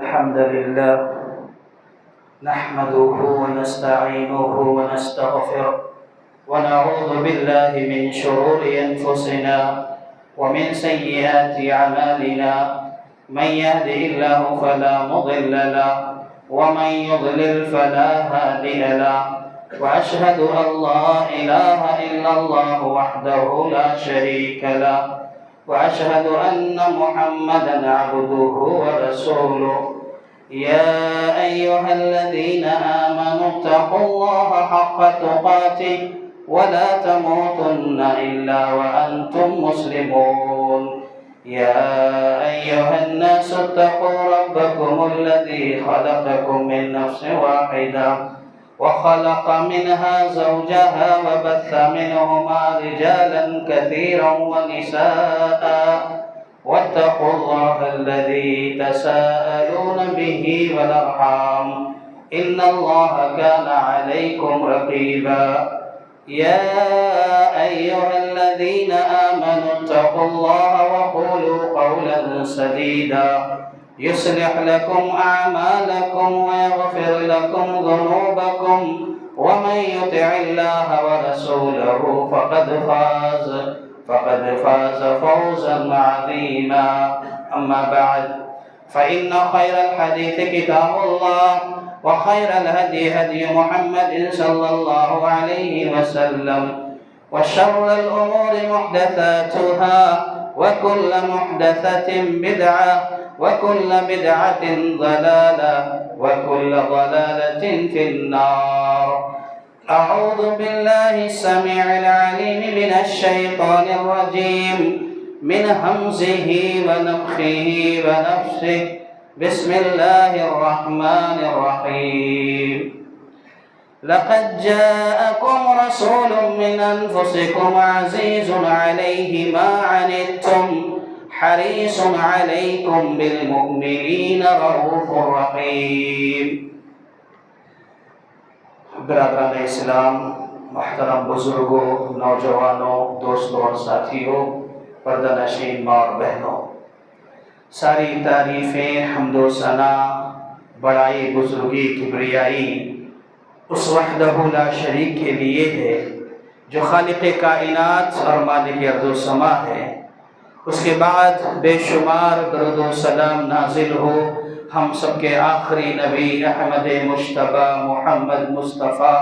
الحمد لله نحمده ونستعينه ونستغفره ونعوذ بالله من شرور أنفسنا ومن سيئات أعمالنا. من يهده الله فلا مضل له ومن يضلل فلا هادي له، وأشهد أن لا إله إلا الله وحده لا شريك له، وأشهد أن محمدًا عبده ورسوله. يا أيها الذين آمنوا اتقوا الله حق تقاته ولا تموتن إلا وأنتم مسلمون. يا أيها الناس اتقوا ربكم الذي خلقكم من نفس واحدة وخلق منها زوجها وبث منهما رجالا كثيرا ونساء، واتقوا الله الذي تساءلون به والأرحام إن الله كان عليكم رقيبا. يا أيها الذين آمنوا اتقوا الله وقولوا قولا سديدا يصلح لكم أعمالكم ويغفر لكم ذنوبكم، ومن يطع الله ورسوله فقد فاز فوزا عظيما. أما بعد، فإن خير الحديث كتاب الله، وخير الهدي هدي محمد صلى الله عليه وسلم، وشر الأمور محدثاتها، وكل محدثة بدعة، وكل بدعة ضلالة، وكل ضلالة في النار. أعوذ بالله السميع العليم من الشيطان الرجيم، من همزه ونفخه ونفسه. بسم الله الرحمن الرحيم. لقد جاءكم رسول من أنفسكم عزيز عليه ما عنتم حريص عليكم بالمؤمنين رؤوف رحيم. برادران اسلام، محترم بزرگوں، نوجوانوں، دوستوں اور ساتھیوں، پردہ نشین ماں اور بہنوں، ساری تعریفیں، حمد و ثنا، بڑائی، بزرگی، کبریائی اس وحدہ لا شریک کے لیے ہے جو خالق کائنات اور مالک ارض و سما ہے۔ اس کے بعد بے شمار درود و سلام نازل ہو ہم سب کے آخری نبی احمد مجتبی محمد مصطفیٰ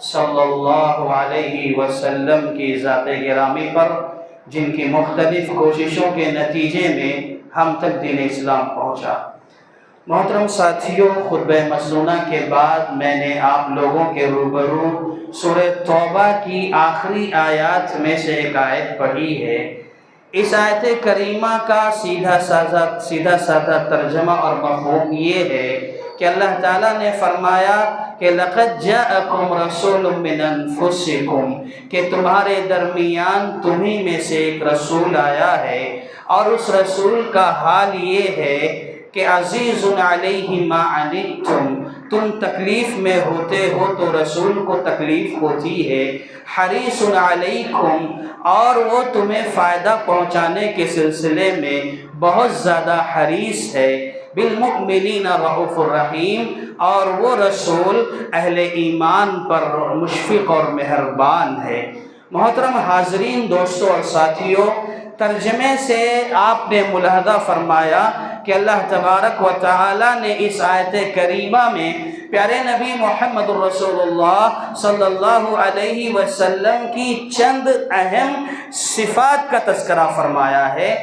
صلی اللہ علیہ وسلم کی ذات گرامی پر، جن کی مختلف کوششوں کے نتیجے میں ہم تک دین اسلام پہنچا۔ محترم ساتھیوں، خطبہ مسنونہ کے بعد میں نے آپ لوگوں کے روبرو سورہ توبہ کی آخری آیات میں سے ایک آیت پڑھی ہے۔ اس آیت کریمہ کا سیدھا سادہ ترجمہ اور مفہوم یہ ہے کہ اللہ تعالیٰ نے فرمایا کہ لقد جاءکم رسول من انفسکم، کہ تمہارے درمیان تمہیں میں سے ایک رسول آیا ہے، اور اس رسول کا حال یہ ہے کہ عزیز علیہ ما عنتم، تم تکلیف میں ہوتے ہو تو رسول کو تکلیف ہوتی ہے، حریص علیکم، اور وہ تمہیں فائدہ پہنچانے کے سلسلے میں بہت زیادہ حریص ہے، بالمؤمنین رؤوف الرحیم، اور وہ رسول اہل ایمان پر مشفق اور مہربان ہے۔ محترم حاضرین، دوستوں اور ساتھیوں، ترجمے سے آپ نے ملاحظہ فرمایا کہ اللہ تبارک و تعالی نے اس آیت کریمہ میں پیارے نبی محمد رسول اللہ صلی اللہ علیہ وسلم کی چند اہم صفات کا تذکرہ فرمایا ہے۔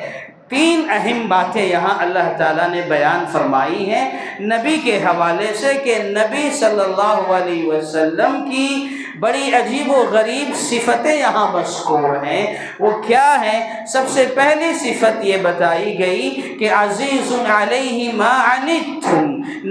تین اہم باتیں یہاں اللہ تعالیٰ نے بیان فرمائی ہیں نبی کے حوالے سے کہ نبی صلی اللہ علیہ وسلم کی بڑی عجیب و غریب صفتیں یہاں مذکور ہیں۔ وہ کیا ہیں؟ سب سے پہلی صفت یہ بتائی گئی کہ عزیز علیہ ما عنتم،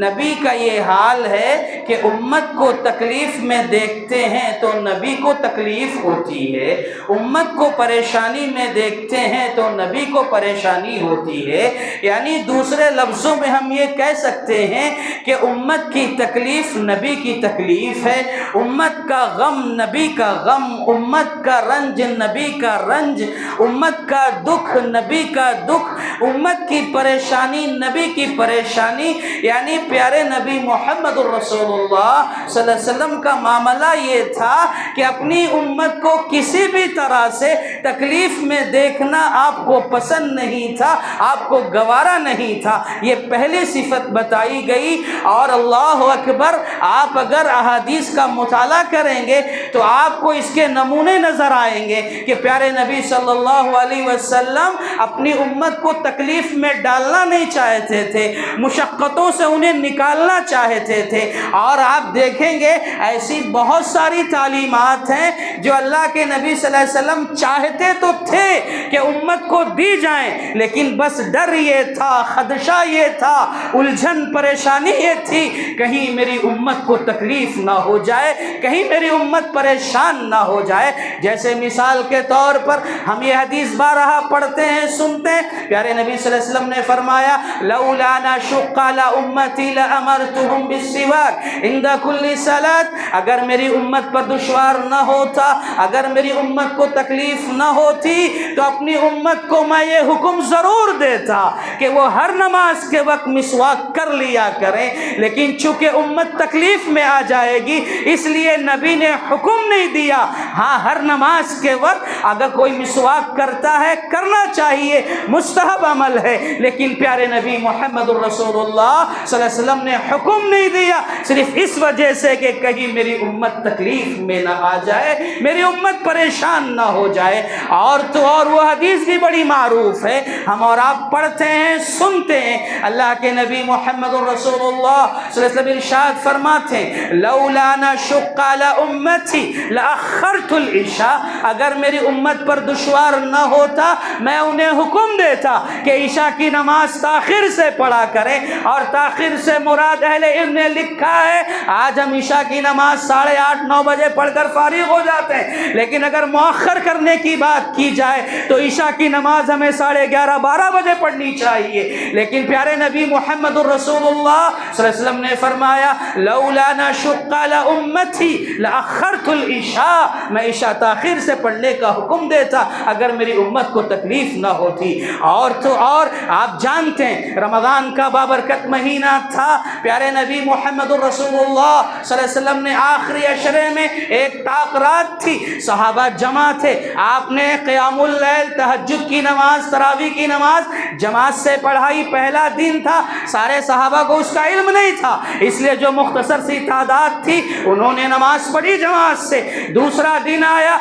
نبی کا یہ حال ہے کہ امت کو تکلیف میں دیکھتے ہیں تو نبی کو تکلیف ہوتی ہے، امت کو پریشانی میں دیکھتے ہیں تو نبی کو پریشانی ہوتی ہے۔ یعنی دوسرے لفظوں میں ہم یہ کہہ سکتے ہیں کہ امت کی تکلیف نبی کی تکلیف ہے، امت کا غم نبی کا غم، امت کا رنج نبی کا رنج، امت کا دکھ نبی کا دکھ، امت کی پریشانی نبی کی پریشانی، یعنی پیارے نبی محمد الرسول اللہ صلی اللہ علیہ وسلم کا معاملہ یہ تھا کہ اپنی امت کو کسی بھی طرح سے تکلیف میں دیکھنا آپ کو پسند نہیں تھا، آپ کو گوارا نہیں تھا۔ یہ پہلی صفت بتائی گئی۔ اور اللہ اکبر، آپ اگر احادیث کا مطالعہ کریں گے تو آپ کو اس کے نمونے نظر آئیں گے کہ پیارے نبی صلی اللہ علیہ وسلم اپنی امت کو تکلیف میں ڈالنا نہیں چاہتے تھے، مشقتوں سے انہیں نکالنا چاہتے تھے۔ اور آپ دیکھیں گے ایسی بہت ساری تعلیمات ہیں جو اللہ کے نبی صلی اللہ علیہ وسلم چاہتے تو تھے کہ امت کو دی جائیں، لیکن بس ڈر یہ تھا، خدشہ یہ تھا، الجھن پریشانی یہ تھی، کہیں میری امت کو تکلیف نہ ہو جائے، کہیں میری امت پریشان نہ ہو جائے۔ جیسے مثال کے طور پر ہم یہ حدیث بارہا پڑھتے ہیں، سنتے ہیں، پیارے نبی صلی اللہ علیہ وسلم نے فرمایا لولا نشق علی امتی لامرتهم بالسواک عند كل صلاۃ، اگر میری امت پر دشوار نہ ہوتا، اگر میری امت کو تکلیف نہ ہوتی تو اپنی امت کو میں یہ حکم ضرور دیتا کہ وہ ہر نماز کے وقت مسواک کر لیا کریں، لیکن چونکہ امت تکلیف میں آ جائے گی اس لیے نبی نے حکم نہیں دیا۔ ہاں، ہر نماز کے وقت اگر کوئی مسواک کرتا ہے کرنا چاہیے، مستحب عمل ہے، لیکن پیارے نبی محمد الرسول اللہ صلی اللہ علیہ وسلم نے حکم نہیں دیا، صرف اس وجہ سے کہ کہیں میری امت تکلیف میں نہ آ جائے، میری امت پریشان نہ ہو جائے۔ اور تو اور وہ حدیث بھی بڑی معروف ہے، ہم اور آپ پڑھتے ہیں، سنتے ہیں، اللہ کے نبی محمد الرسول اللہ صلی اللہ علیہ وسلم ارشاد فرماتے ہیں لولا نشق علی امتی لاخرت العشاء، اگر میری امت پر دشوار نہ ہوتا میں انہیں حکم دیتا کہ عشاء کی نماز تاخیر سے پڑھا کریں۔ اور تاخیر سے مراد اہل علم نے لکھا ہے آج ہم عشاء کی نماز 8:30 9 بجے پڑھ کر فارغ ہو جاتے ہیں، لیکن اگر مؤخر کرنے کی بات کی جائے تو عشاء کی نماز ہمیں 11:30 12 بجے پڑھنی چاہیے۔ لیکن پیارے نبی محمد الرسول اللہ صلی اللہ علیہ وسلم نے فرمایا لولا نشق علی امتی لاخرت العشاء، میں عشاء تاخیر سے پڑھنے کا حکم دیتا اگر میری امت کو تکلیف نہ ہوتی۔ اور تو اور آپ جانتے ہیں رمضان کا بابرکت مہینہ تھا، پیارے نبی محمد الرسول اللہ صلی اللہ علیہ وسلم نے آخری عشرے میں ایک طاق رات تھی، صحابہ جمع تھے، آپ نے قیام اللیل، تہجد کی نماز، تراویح کی نماز جماعت سے پڑھائی۔ پہلا دن تھا، سارے صحابہ کو اس کا علم نہیں تھا، اس لیے جو مختصر سی تعداد تھی انہوں نے نماز پڑھی جماعت سے۔ دوسرا دن آیا،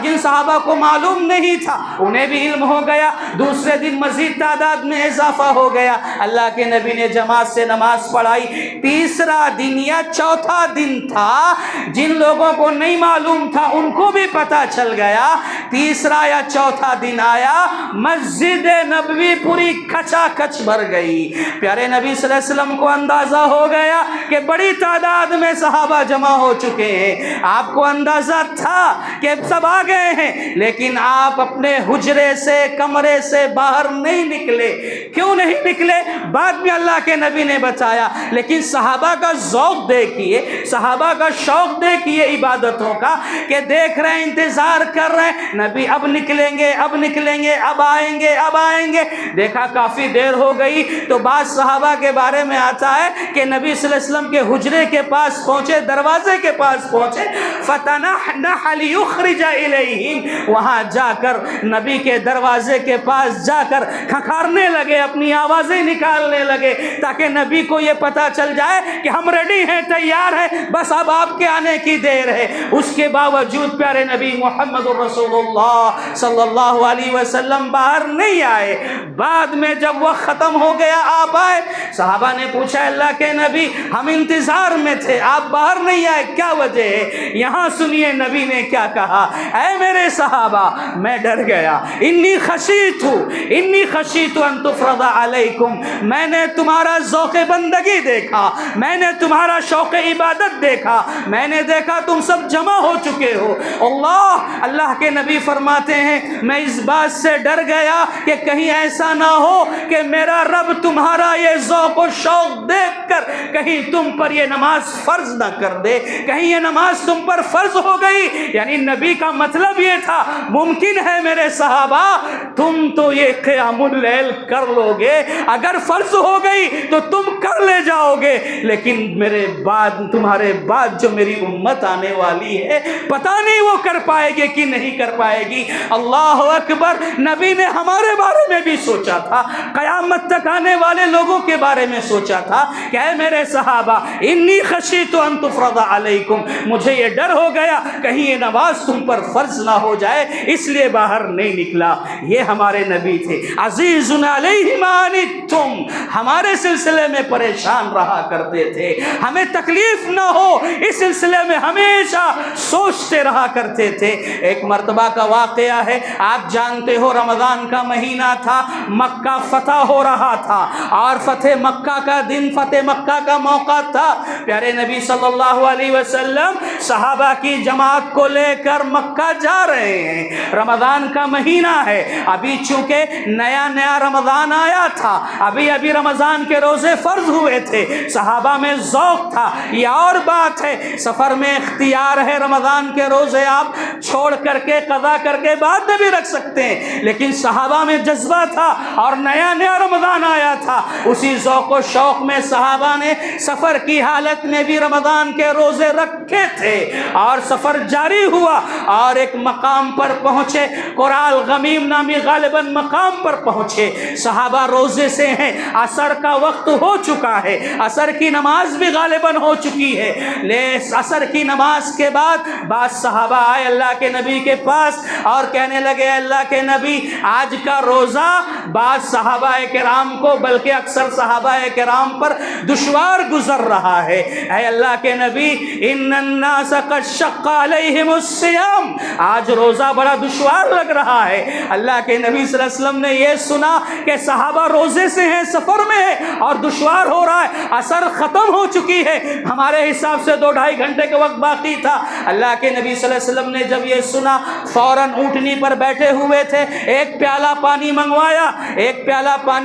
جن صحابہ کو معلوم نہیں تھا انہیں بھی علم ہو گیا، دوسرے دن مزید تعداد میں اضافہ ہو گیا، اللہ کے نبی نے جماعت سے نماز پڑھائی۔ تیسرا دن یا چوتھا دن تھا، جن لوگوں کو نہیں معلوم تھا ان کو بھی پتہ چل گیا، تیسرا یا چوتھا دن آیا، مسجد نبوی پوری کھچا کھچ بھر گئی۔ پیارے نبی صلی اللہ علیہ وسلم کو اندازہ ہو گیا کہ بڑی تعداد میں صحابہ جمع ہو چکے ہیں، آپ کو اندازہ تھا کہ سب آ گئے ہیں، لیکن آپ اپنے حجرے سے، کمرے سے باہر نہیں نکلے۔ کیوں نہیں نکلے بعد میں اللہ کے نبی نے بتایا، لیکن صحابہ کا ذوق دیکھیے، صحابہ کا شوق دیکھیے عبادتوں کا، کہ دیکھ رہے ہیں، انتظار کر رہے ہیں نبی اب نکلیں گے، اب نکلیں گے، اب آئیں گے، اب آئیں گے۔ دیکھا کافی دیر ہو گئی تو بعض صحابہ کے بارے میں آتا ہے کہ نبی صلی اللہ علیہ وسلم کے حجرے کے پاس پہنچے، دروازے کے پاس پہنچے، فَتَنَحْنَحَ لِيُخْرِجَ إِلَيْهِمْ، وہاں جا کر نبی کے دروازے کے پاس جا کر کھنکھارنے لگے، اپنی آوازیں نکالنے لگے تاکہ نبی کو یہ پتہ چل جائے کہ ہم ریڈی ہیں، تیار ہیں، بس اب آپ کے آنے کی دیر ہے۔ اس کے باوجود پیارے نبی محمد الرسول اللہ صلی اللہ علیہ وسلم باہر نہیں آئے۔ بعد میں جب وہ ختم ہو گیا آپ آئے، صحابہ نے پوچھا اللہ کے نبی ہم انتظار میں تھے، آپ باہر نہیں آئے، کیا وجہ ہے؟ یہاں سنیے نبی نے کیا کہا، اے میرے صحابہ میں ڈر گیا، انی خشیت ان تفرض علیکم، میں نے تمہارا ذوق بندگی دیکھا، میں نے تمہارا شوق عبادت دیکھا، میں نے دیکھا تم سب جمع ہو چکے ہو۔ اللہ کے نبی فرماتے ہیں میں اس بات سے ڈر گیا کہ کہیں ایسا نہ ہو کہ میرا رب تمہارا یہ ذوق و شوق دیکھ کر کہیں تم پر یہ نماز فرض نہ کر دے، کہیں یہ نماز تم پر فرض ہو گئی، یعنی نبی کا مطلب یہ تھا ممکن ہے میرے صحابہ تم تو یہ قیام اللیل کر لو گے، اگر فرض ہو گئی تو تم کر لے جاؤ گے، لیکن میرے بعد تمہارے بعد جو میری امت آنے والی ہے پتہ نہیں وہ کر پائے گی کہ نہیں کر پائے گی۔ اللہ اکبر، نبی نے ہمارے بارے میں بھی سوچا تھا، قیامت تک آنے والے لوگوں کے بارے میں سوچا تھا کہ اے میرے صحابہ انی خشیت ان تفرض علیکم، مجھے یہ ڈر ہو گیا کہیں یہ نماز تم پر فرض نہ ہو جائے، اس لیے باہر نہیں نکلا۔ یہ ہمارے نبی تھے، عزیز علیہ ما عنتم، ہمارے سلسلے میں پریشان رہا کرتے تھے، ہمیں تکلیف نہ ہو اس سلسلے میں ہمیشہ سوچتے رہا کرتے تھے۔ ایک مرتبہ کا واقعہ ہے، آپ جانتے ہو رمضان کا مہینہ تھا، مکہ فتح ہو رہا تھا اور فتح مکہ کا دن، فتح مکہ کا موقع تھا۔ پیارے نبی صلی اللہ علیہ وسلم صحابہ کی جماعت کو لے کر مکہ جا رہے ہیں، رمضان کا مہینہ ہے، ابھی چونکہ نیا نیا رمضان آیا تھا، ابھی رمضان کے روزے فرض ہوئے تھے، صحابہ میں ذوق تھا۔ یہ اور بات ہے، سفر میں اختیار ہے، رمضان کے روزے آپ چھوڑ کر کے قضا کر کے بعد میں بھی رکھ سکتے ہیں، لیکن صحابہ میں جذبہ تھا اور نیا نیا رمضان آیا تھا، اسی ذوق و شوق میں صحابہ نے سفر کی حالت میں بھی رمضان کے روزے رکھے تھے، اور سفر جاری ہوا اور ایک مقام پر پہنچے، قرال غمیم نامی غالباً مقام پر پہنچے، صحابہ روزے سے ہیں، عصر کا وقت ہو چکا ہے، عصر کی نماز بھی غالباً ہو چکی ہے، عصر کی نماز کے بعد بعض صحابہ آئے اللہ کے نبی کے پاس اور کہنے لگے اللہ کے نبی آج کا روزہ بعض صحابہ کرام کو بلکہ اکثر صحابہ کرام پر دشوار گزر رہا ہے، اے اللہ کے نبی ان الناس قد شق علیہم الصیام، آج روزہ بڑا دشوار لگ رہا ہے۔ اللہ کے نبی صلی اللہ علیہ وسلم نے یہ سنا کہ صحابہ روزے سے ہیں، سفر میں ہے اور دشوار ہو رہا ہے، عصر ختم ہو چکی ہے، ہمارے حساب سے 2-2.5 گھنٹے کا وقت باقی تھا۔ اللہ کے نبی صلی اللہ علیہ وسلم نے جب یہ سنا فوراً اونٹنی پر بیٹھے ہوئے تھے، ایک پیالہ پانی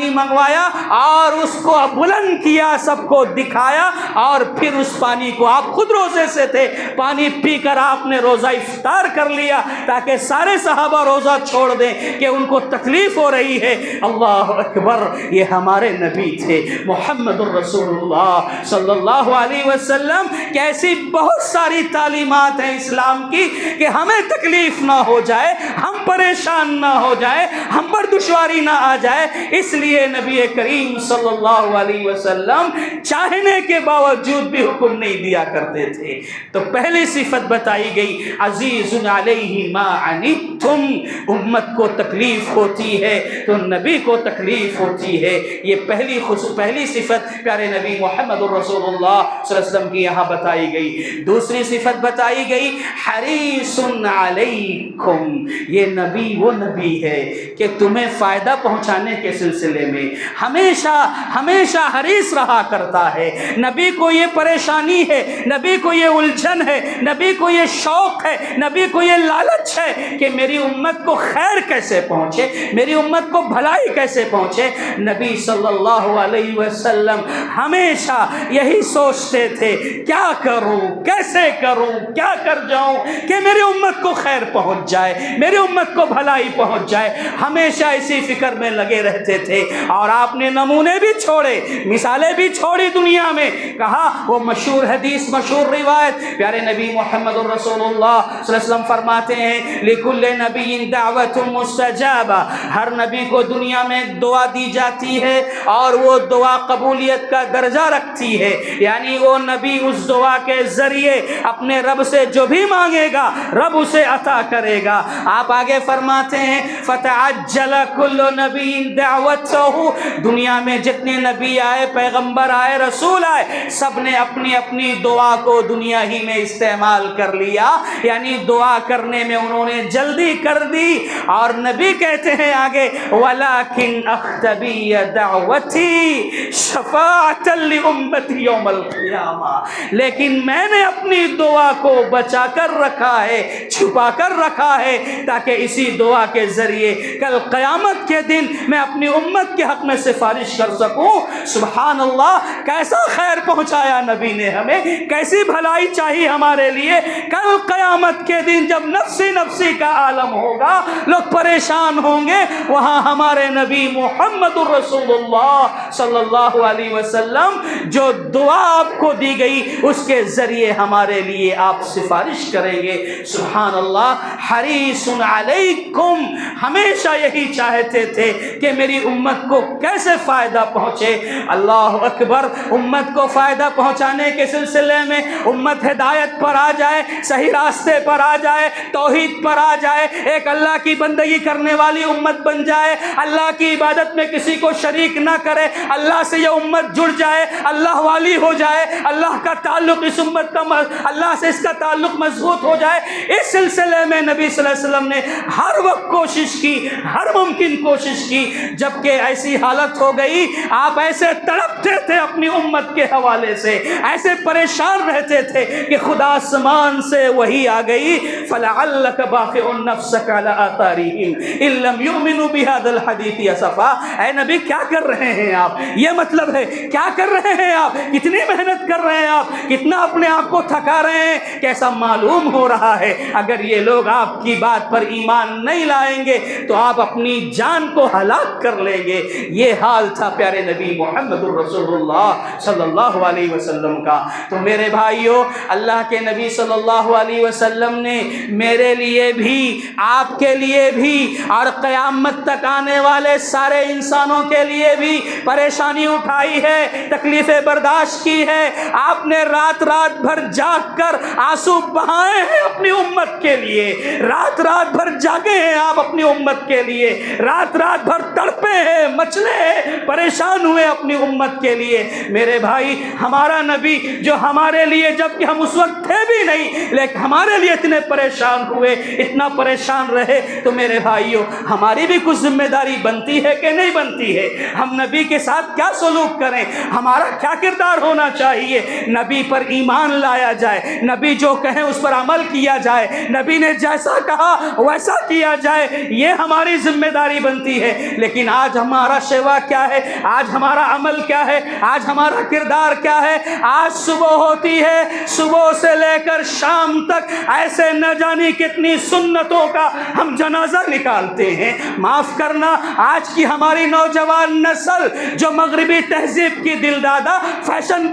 منگوایا اور اس کو بلند کیا، سب کو دکھایا، اور پھر اس پانی کو، آپ خود روزے سے تھے، پانی پی کر آپ نے روزہ افطار کر لیا تاکہ سارے صحابہ روزہ چھوڑ دیں کہ ان کو تکلیف ہو رہی ہے۔ اللہ اکبر، یہ ہمارے نبی تھے محمد الرسول اللہ صلی اللہ علیہ وسلم۔ کیسی بہت ساری تعلیمات ہیں اسلام کی کہ ہمیں تکلیف نہ ہو جائے، ہم پریشان نہ ہو جائے، ہم پر دشواری نہ آ جائے، اس لیے نبی کریم صلی اللہ علیہ وسلم چاہنے کے باوجود بھی حکم نہیں دیا کرتے تھے۔ تو پہلی صفت بتائی گئی عزیز علیہ ما عنتم، امت کو تکلیف ہوتی ہے تو نبی کو تکلیف ہوتی ہے، یہ پہلی صفت پیارے نبی محمد الرسول اللہ صلی اللہ علیہ وسلم کی یہاں بتائی گئی۔ دوسری صفت بتائی گئی حریص علیکم، یہ نبی وہ نبی ہے کہ تمہیں فائدہ پہنچانے کے سلسلے میں ہمیشہ حریص رہا کرتا ہے۔ نبی کو یہ پریشانی ہے، نبی کو یہ الجھن ہے، نبی کو یہ شوق ہے، نبی کو یہ لالچ ہے کہ میری امت کو خیر کیسے پہنچے، میری امت کو بھلائی کیسے پہنچے۔ نبی صلی اللہ علیہ وسلم ہمیشہ یہی سوچتے تھے کیا کروں، کیسے کروں، کیا کر جاؤں کہ میری امت کو خیر پہنچ جائے، میری امت کو بھلائی پہنچ جائے، ہمیشہ اسی فکر میں لگے رہتے تھے۔ اور آپ نے نمونے بھی چھوڑے، مثالیں بھی چھوڑی دنیا میں، کہا وہ مشہور حدیث، مشہور روایت، پیارے نبی محمد الرسول اللہ صلی اللہ علیہ وسلم فرماتے ہیں لِكُلِّ نَبِيٍّ دَعْوَةٌ مُسْتَجَابَةٌ، ہر نبی کو دنیا میں دعا دی جاتی ہے اور وہ دعا قبولیت کا درجہ رکھتی ہے، یعنی وہ نبی اس دعا کے ذریعے اپنے رب سے جو بھی مانگے گا رب اسے عطا کرے گا۔ آپ آگے فرماتے ہیں فَتَعَجَّلَ كُلُّ نَبِيٍّ دَعْوَتَهُ، دنیا میں جتنے نبی آئے، پیغمبر آئے، رسول آئے، سب نے اپنی اپنی دعا کو دنیا ہی میں استعمال کر لیا، یعنی دعا کرنے میں انہوں نے جلدی کر دی۔ اور نبی کہتے ہیں آگے وَلَكِنْ أَخْتَبِيَ دَعْوَتِي شَفَاعَةً لِأُمَّتِي يَوْمَ الْقِيَامَةِ، لیکن میں نے اپنی دعا کو بچا کر رکھا ہے، چھپا کر رکھا ہے، تاکہ اسی دعا کے ذریعے کل قیامت کے دن میں اپنی امت کے حق میں سفارش کر سکوں۔ سبحان اللہ، کیسا خیر پہنچایا نبی نے ہمیں، کیسی بھلائی چاہیے ہمارے لیے۔ کل قیامت کے دن جب نفسی نفسی کا عالم ہوگا، لوگ پریشان ہوں گے، وہاں ہمارے نبی محمد الرسول اللہ صلی اللہ علیہ وسلم جو دعا آپ کو دی گئی اس کے ذریعے ہمارے لیے آپ سفارش کریں گے۔ سبحان اللہ، حریص علیکم، ہمیشہ یہی چاہتے تھے کہ میری امت کو کیسے فائدہ پہنچے۔ اللہ اکبر، امت کو فائدہ پہنچانے کے سلسلے میں امت ہدایت پر آ جائے، صحیح راستے پر آ جائے، توحید پر آ جائے، ایک اللہ کی بندگی کرنے والی امت بن جائے، اللہ کی عبادت میں کسی کو شریک نہ کرے، اللہ سے یہ امت جڑ جائے، اللہ والی ہو جائے، اللہ کا تعلق اس امت کا اللہ سے اس کا تعلق مضبوط ہو جائے۔ اس سلسلے میں نبی صلی اللہ علیہ وسلم نے ہر وقت کوشش کی، ہر ممکن کوشش کی۔ جبکہ ایسی حالت ہو گئی، آپ ایسے تڑپتے تھے اپنی امت کے حوالے سے، ایسے پریشان رہتے تھے کہ خدا آسمان سے وحی آ گئی، فَلَعَلَّكَ بَاخِعٌ نَفْسَكَ عَلَىٰ آثَارِهِمْ إِن لَّمْ يُؤْمِنُوا بِهَٰذَا الْحَدِيثِ أَسَفًا۔ اے نبی کیا کر رہے ہیں آپ؟ یہ مطلب ہے کیا کر رہے ہیں آپ؟ کتنی محنت کر رہے ہیں آپ؟ کتنا اپنے آپ کو تھکا رہے ہیں؟ کیسا معلوم ہو رہا ہے اگر یہ لوگ آپ کی بات پر ایمان نہیں لائیں گے تو آپ اپنی جان کو ہلاک کر لیں گے۔ یہ حال تھا پیارے نبی محمد الرسول اللہ صلی اللہ علیہ وسلم کا۔ تو میرے بھائیوں، اللہ کے نبی صلی اللہ علیہ وسلم نے میرے لیے بھی، آپ کے لیے بھی، اور قیامت تک آنے والے سارے انسانوں کے لیے بھی پریشانی اٹھائی ہے، تکلیفیں برداشت کی ہے۔ آپ نے رات رات بھر جاگ کر آنسو بہائے ہیں اپنی امت کے لیے، رات رات بھر جاگے ہیں آپ اپنی امت کے لیے، رات رات بھر تڑپے ہیں، مچلے ہیں، پریشان ہوئے اپنی امت کے لیے۔ میرے بھائی، ہمارا نبی جو ہمارے لیے، جب کہ ہم اس وقت تھے بھی نہیں، لیکن ہمارے لیے اتنے پریشان ہوئے، اتنا پریشان رہے، تو میرے بھائیوں ہماری بھی کچھ ذمہ داری بنتی ہے کہ نہیں بنتی ہے؟ ہم نبی کے ساتھ کیا سلوک کریں، ہمارا کیا کردار ہونا چاہیے؟ نبی پر ایمان لایا جائے، نبی جو کہیں اس پر عمل کیا جائے، نبی نے جیسا کہا ویسا کیا جائے، یہ ہماری ذمہ داری بنتی ہے۔ لیکن آج ہمارا شیوا کیا ہے؟ آج ہمارا عمل کیا ہے؟ آج ہمارا کردار کیا ہے؟ آج صبح ہوتی ہے، صبح سے لے کر شام تک ایسے نہ جانی کتنی سنتوں کا ہم جنازہ نکالتے ہیں۔ معاف کرنا، آج کی ہماری نوجوان نسل جو مغربی تہذیب کی دل دادا، فیشن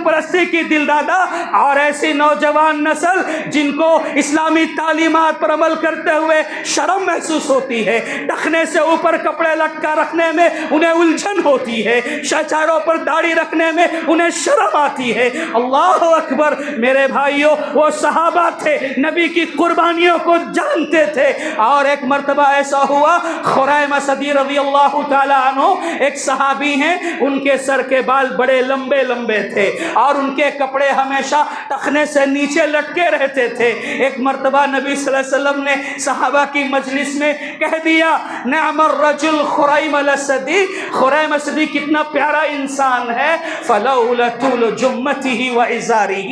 پرستی کی دل دادا، اور ایسی نوجوان نسل جن کو اسلامی تعلیمات پر عمل کرتے ہوئے شرم محسوس ہوتی ہے، ٹخنے سے اوپر کپڑے لٹکا رکھنے میں انہیں الجھن ہوتی ہے، چہروں پر داڑھی رکھنے میں انہیں شرم آتی ہے۔ اللہ اکبر، میرے بھائیوں، وہ صحابہ تھے، نبی کی قربانیوں کو جانتے تھے۔ اور ایک مرتبہ ایسا ہوا، خریم اسدی رضی اللہ تعالیٰ عنہ ایک صحابی ہیں، ان کے سر کے بال بڑے لمبے لمبے تھے اور ان کے کپڑے ہمیشہ ٹخنے سے نیچے لٹکے رہتے تھے۔ ایک مرتبہ نبی صلی اللہ علیہ وسلم نے صحابہ کی مجلس میں کہہ دیا، نعم الرجل خریم الاسدی، خریم اسدی کتنا پیارا انسان ہے، فلولا طول جمته وازاره،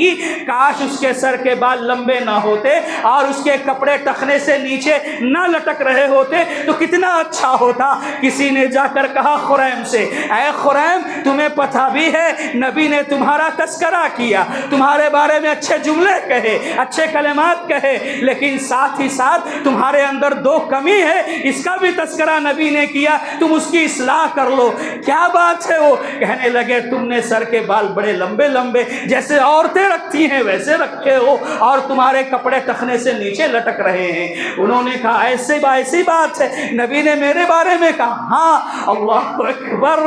کاش اس کے سر کے بال لمبے نہ ہوتے اور اس کے کپڑے ٹخنے سے نیچے نہ لٹک رہے ہوتے تو کتنا اچھا ہوتا۔ کسی نے جا کر کہا خریم سے، اے خریم، تمہیں پتہ بھی ہے نبی نے تمہارا تذکرہ کیا، تمہارے بارے میں اچھے جملے کہے، اچھے کلمات کہے، لیکن ساتھ ہی ساتھ تمہارے اندر دو کمی ہے، اس کا بھی تذکرہ نبی نے کیا، تم اس کی اصلاح کر لو۔ کیا بات ہے؟ وہ کہنے لگے، تم نے سر کے بال بڑے لمبے لمبے جیسے عورتیں رکھتی ہیں ویسے رکھے ہو اور تمہارے کپڑے ٹخنے سے نیچے لٹک رہے ہیں۔ انہوں نے کہا ایسی بات ہے، نبی نے میرے بارے میں کہا؟ ہاں۔ اللہ اکبر،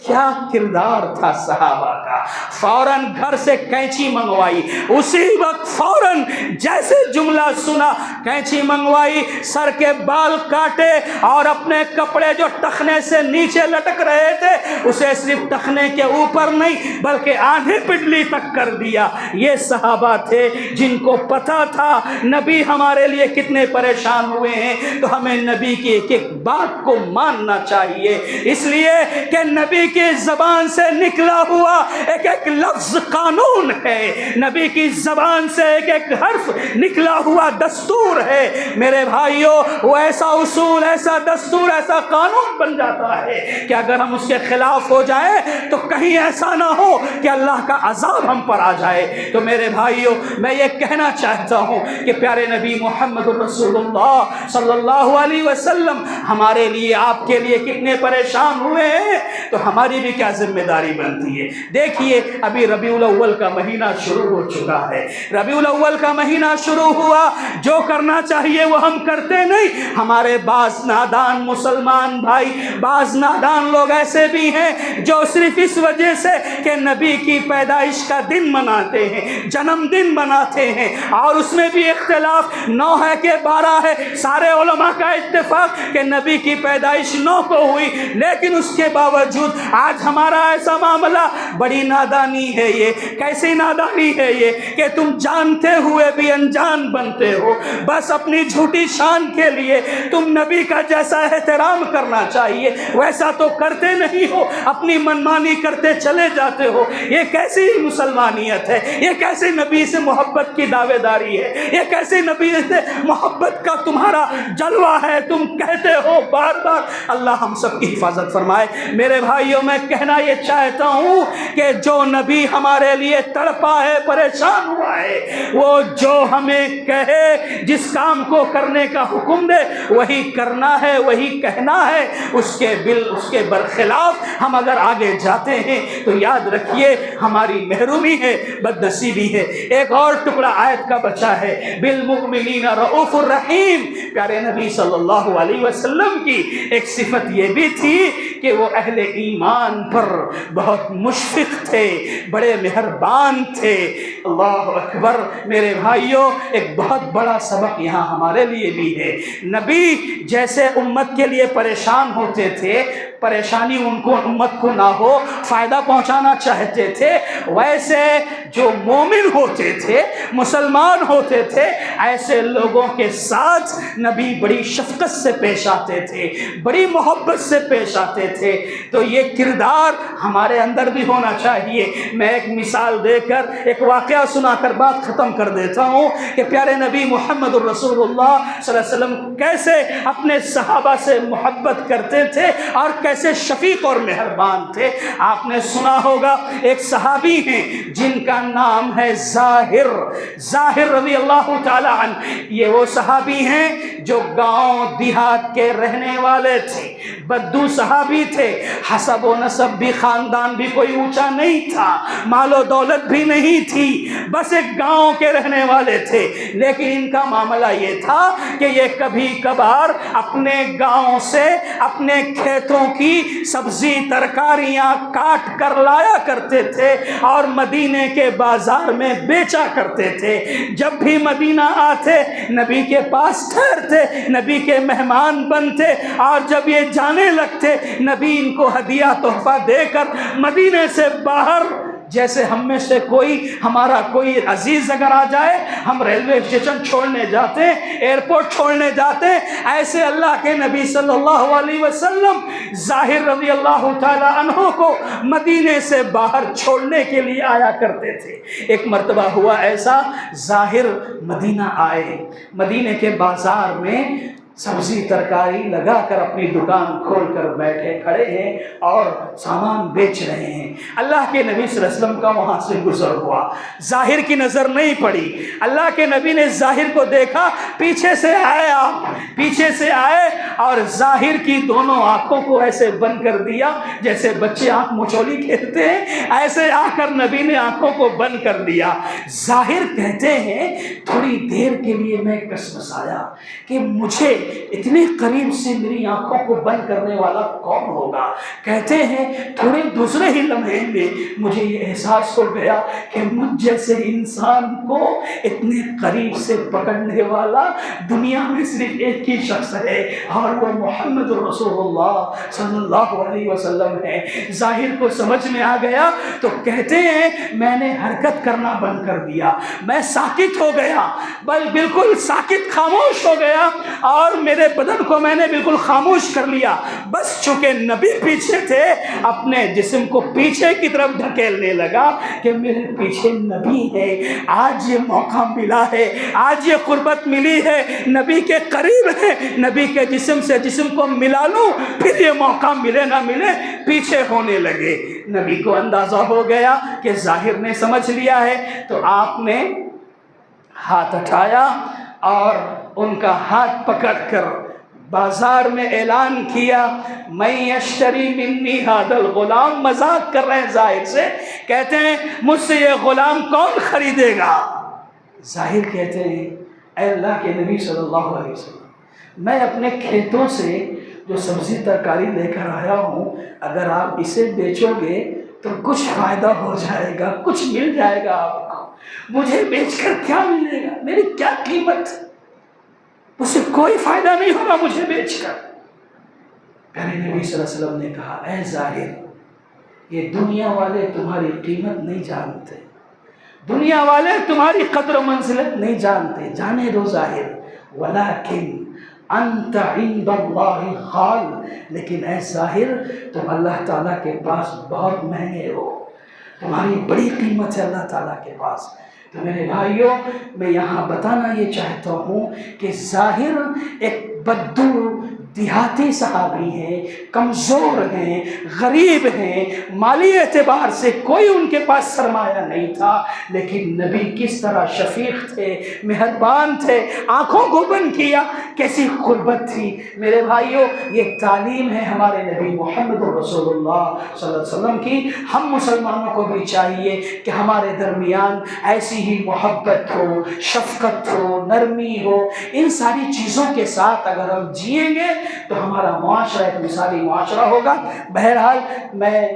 کیا کردار تھا صحابہ کا۔ فوراً گھر سے کینچی منگوائی، اسی وقت فوراً جیسے جملہ سنا کینچی منگوائی، سر کے بال کاٹے اور اپنے کپڑے جو ٹخنے سے نیچے لٹک رہے تھے اسے صرف ٹخنے کے اوپر نہیں بلکہ آدھی پڈلی تک کر دیا۔ یہ صحابہ تھے جن کو پتہ تھا نبی ہمارے لیے کتنے پریشان ہوئے ہیں، تو ہمیں نبی کی ایک ایک بات کو ماننا چاہیے، اس لیے کہ نبی کی زبان سے نکلا ہوا ایک ایک لفظ قانون ہے، نبی کی زبان سے ایک ایک حرف نکلا ہوا دستور دستور ہے میرے بھائیوں، وہ ایسا اصول، ایسا دستور، ایسا قانون بن جاتا ہے کہ اگر ہم اس کے خلاف ہو جائیں تو کہیں ایسا نہ ہو کہ اللہ کا عذاب ہم پر آ جائے۔ تو میرے بھائیوں، میں یہ کہنا چاہتا ہوں کہ پیارے نبی محمد رسول اللہ صلی اللہ علیہ وسلم ہمارے لیے، آپ کے لیے کتنے پریشان ہوئے ہیں، تو ہماری بھی کیا ذمہ داری بنتی ہے۔ دیکھیے ابھی ربیع الاول کا مہینہ شروع ہو چکا ہے، ربیع الاول کا مہینہ شروع ہوا، جو کرنا چاہیے وہ ہم کرتے نہیں۔ ہمارے بعض نادان مسلمان بھائی، بعض نادان لوگ ایسے بھی ہیں جو صرف اس وجہ سے کہ نبی کی پیدائش کا دن مناتے ہیں، جنم دن مناتے ہیں، اور اس میں بھی اختلاف 9 ہے کہ 12 ہے، سارے علماء کا اتفاق کہ نبی کی پیدائش 9 کو ہوئی، لیکن اس کے باوجود آج ہمارا ایسا معاملہ، بڑی نادانی ہے یہ۔ کیسی نادانی ہے یہ کہ تم جانتے ہوئے بھی انجان بنتے ہو، بس اپنی جھوٹی شان کے لیے تم نبی کا جیسا احترام کرنا چاہیے ویسا تو کرتے نہیں ہو، اپنی منمانی کرتے چلے جاتے ہو۔ یہ کیسی مسلمانیت ہے؟ یہ کیسے نبی سے محبت کی دعوے داری ہے؟ یہ کیسے نبی سے محبت کا تمہارا جلوہ ہے؟ تم کہتے ہو بار بار۔ اللہ ہم سب کی حفاظت فرمائے۔ میرے بھائیوں، میں کہنا یہ چاہتا ہوں کہ جو نبی ہمارے لیے تڑپا ہے، پریشان ہوا ہے، وہ جو ہمیں کہے، جس کام کو کرنے کا حکم دے وہی کرنا ہے، وہی کہنا ہے۔ اس کے برخلاف ہم اگر آگے جاتے ہیں تو یاد رکھیے ہماری محرومی ہے، بدنصیبی ہے۔ ایک اور ٹکڑا آیت کا بچا ہے، بالمؤمنین رؤوف الرحیم۔ پیارے نبی صلی اللہ علیہ وسلم کی ایک صفت یہ بھی تھی کہ وہ اہل ایمان پر بہت مشفق تھے، بڑے مہربان تھے۔ اللہ اکبر۔ میرے بھائیوں، ایک بہت بڑا سبق یہاں ہمارے لیے بھی ہے۔ نبی جیسے امت کے لیے پریشان ہوتے تھے، پریشانی ان کو امت کو نہ ہو، فائدہ پہنچانا چاہتے تھے، ویسے جو مومن ہوتے تھے، مسلمان ہوتے تھے، ایسے لوگوں کے ساتھ نبی بڑی شفقت سے پیش آتے تھے، بڑی محبت سے پیش آتے تھے۔ تو یہ کردار ہمارے اندر بھی ہونا چاہیے۔ میں ایک مثال دے کر، ایک واقعہ سنا کر بات ختم کر دیتا ہوں کہ پیارے نبی محمد الرسول اللہ صلی اللہ علیہ وسلم کیسے اپنے صحابہ سے محبت کرتے تھے اور کیسے شفیق اور مہربان تھے۔ آپ نے سنا ہوگا ایک صحابی ہیں جن کا نام ہے ظاہر رضی اللہ تعالی عنہ۔ یہ وہ صحابی ہیں جو گاؤں دیہات کے رہنے والے تھے، بدو صحابی تھے، حسب و نسب بھی، خاندان بھی کوئی اونچا نہیں تھا، مال و دولت بھی نہیں تھی، بس ایک گاؤں کے رہنے والے تھے۔ لیکن ان کا معاملہ یہ تھا کہ یہ کبھی کبھار اپنے گاؤں سے اپنے کھیتوں کی سبزی ترکاریاں کاٹ کر لایا کرتے تھے اور مدینے کے بازار میں بیچا کرتے تھے۔ جب بھی مدینہ آتے نبی کے پاس ٹھہرتے، نبی کے مہمان بنتے، اور جب یہ جانے لگتے نبی ان کو ہدیہ تحفہ دے کر مدینے سے باہر، جیسے ہم میں سے ہمارا کوئی عزیز اگر آ جائے، ہم ریلوے اسٹیشن چھوڑنے جاتے، ایئرپورٹ چھوڑنے جاتے، ایسے اللہ کے نبی صلی اللہ علیہ وسلم ظاہر رضی اللہ تعالی عنہ کو مدینے سے باہر چھوڑنے کے لیے آیا کرتے تھے۔ ایک مرتبہ ہوا ایسا، ظاہر مدینہ آئے، مدینے کے بازار میں سبزی ترکاری لگا کر اپنی دکان کھول کر بیٹھے کھڑے ہیں اور سامان بیچ رہے ہیں۔ اللہ کے نبی صلی اللہ علیہ وسلم کا وہاں سے گزر ہوا، ظاہر کی نظر نہیں پڑی۔ اللہ کے نبی نے ظاہر کو دیکھا، پیچھے سے آئے اور ظاہر کی دونوں آنکھوں کو ایسے بند کر دیا جیسے بچے آنکھ مچولی کھیلتے ہیں، ایسے آ کر نبی نے آنکھوں کو بند کر دیا۔ ظاہر کہتے ہیں تھوڑی دیر کے لیے میں کسمسایا کہ مجھے اتنے قریب سے میری آنکھوں کو بند کرنے والا کون ہوگا۔ کہتے ہیں تھوڑے دوسرے ہی لمحے میں مجھے یہ احساس ہو گیا کہ مجھ جیسے انسان کو اتنے قریب سے پکڑنے والا دنیا میں صرف ایک ہی شخص ہے، اور وہ محمد رسول اللہ صلی اللہ علیہ وسلم ہے۔ ظاہر کو سمجھ میں آ گیا تو کہتے ہیں میں نے حرکت کرنا بند کر دیا، میں ساکت ہو گیا، بالکل ساکت خاموش ہو گیا، اور میرے بدن کو میں نے بالکل خاموش کر لیا، بس چونکہ نبی پیچھے تھے اپنے جسم کو پیچھے کی طرف دھکیلنے لگا کہ میرے پیچھے نبی ہے، آج یہ موقع ملا ہے، آج یہ قربت ملی ہے، نبی کے قریب ہے، نبی کے جسم سے جسم کو ملا لوں، پھر یہ موقع ملے نہ ملے پیچھے ہونے لگے۔ نبی کو اندازہ ہو گیا کہ ظاہر نے سمجھ لیا ہے، تو آپ نے ہاتھ اٹھایا اور ان کا ہاتھ پکڑ کر بازار میں اعلان کیا، میں یشتری منی ھذا الغلام، مذاق کر رہے ہیں ظاہر سے، کہتے ہیں مجھ سے یہ غلام کون خریدے گا؟ ظاہر کہتے ہیں اے اللہ کے نبی صلی اللہ علیہ وسلم، میں اپنے کھیتوں سے جو سبزی ترکاری لے کر آیا ہوں، اگر آپ اسے بیچو گے تو کچھ فائدہ ہو جائے گا، کچھ مل جائے گا آپ کو، مجھے بیچ کر کیا ملے گا، میری کیا قیمت، اسے کوئی فائدہ نہیں ہوگا مجھے بیچ کر۔ پیارے نبی صلی اللہ علیہ وسلم نے کہا اے ظاہر، یہ دنیا والے تمہاری قیمت نہیں جانتے، دنیا والے تمہاری قدر و منزلت نہیں جانتے، جانے دو ظاہر، ولیکن انت عند اللہ غال، لیکن اے ظاہر تم اللہ تعالیٰ کے پاس بہت مہنگے ہو، تمہاری بڑی قیمت ہے اللہ تعالیٰ کے پاس۔ تو میرے بھائیوں، میں یہاں بتانا یہ چاہتا ہوں کہ ظاہر ایک بدو دیہاتی صحابی ہیں، کمزور ہیں، غریب ہیں، مالی اعتبار سے کوئی ان کے پاس سرمایہ نہیں تھا، لیکن نبی کس طرح شفیق تھے، مہربان تھے، آنکھوں کو بند کیا، کیسی قربت تھی۔ میرے بھائیوں، یہ تعلیم ہے ہمارے نبی محمد رسول اللہ صلی اللہ علیہ وسلم کی۔ ہم مسلمانوں کو بھی چاہیے کہ ہمارے درمیان ایسی ہی محبت ہو، شفقت ہو، نرمی ہو، ان ساری چیزوں کے ساتھ اگر ہم جئیں گے تو ہمارا معاشرہ ایک مثالی معاشرہ ہوگا۔ بہرحال میں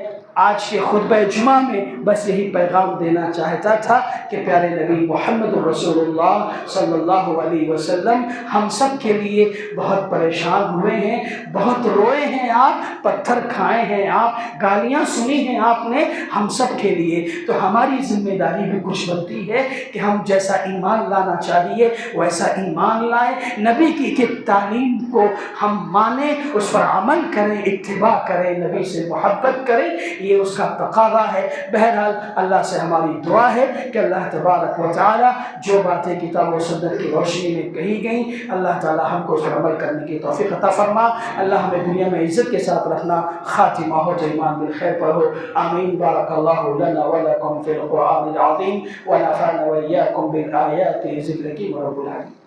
آج کے خطبہ جمعہ میں بس یہی پیغام دینا چاہتا تھا کہ پیارے نبی محمد رسول اللہ صلی اللہ علیہ وسلم ہم سب کے لیے بہت پریشان ہوئے ہیں، بہت روئے ہیں آپ، پتھر کھائے ہیں آپ، گالیاں سنی ہیں آپ نے ہم سب کے لیے، تو ہماری ذمہ داری بھی کچھ بنتی ہے کہ ہم جیسا ایمان لانا چاہیے ویسا ایمان لائیں، نبی کی تعلیم کو ہم مانیں، اس پر عمل کریں، اتباع کریں، نبی سے محبت کریں، یہ اس کا تقاضا ہے۔ بہرحال اللہ سے ہماری دعا ہے کہ اللہ تبارک و تعالی جو باتیں کتاب و سنت کی روشنی میں کہی گئیں، اللہ تعالی ہم کو اس پر عمل کرنے کی توفیق عطا فرما، اللہ ہمیں دنیا میں عزت کے ساتھ رکھنا، خاتمہ ہو تو ایمان بالخیر پر ہو، آمین۔ بارک اللہ لنا ولکم فی القرآن العظیم ونفعنا وإياكم بالآیات ذکر کی رب العالمین۔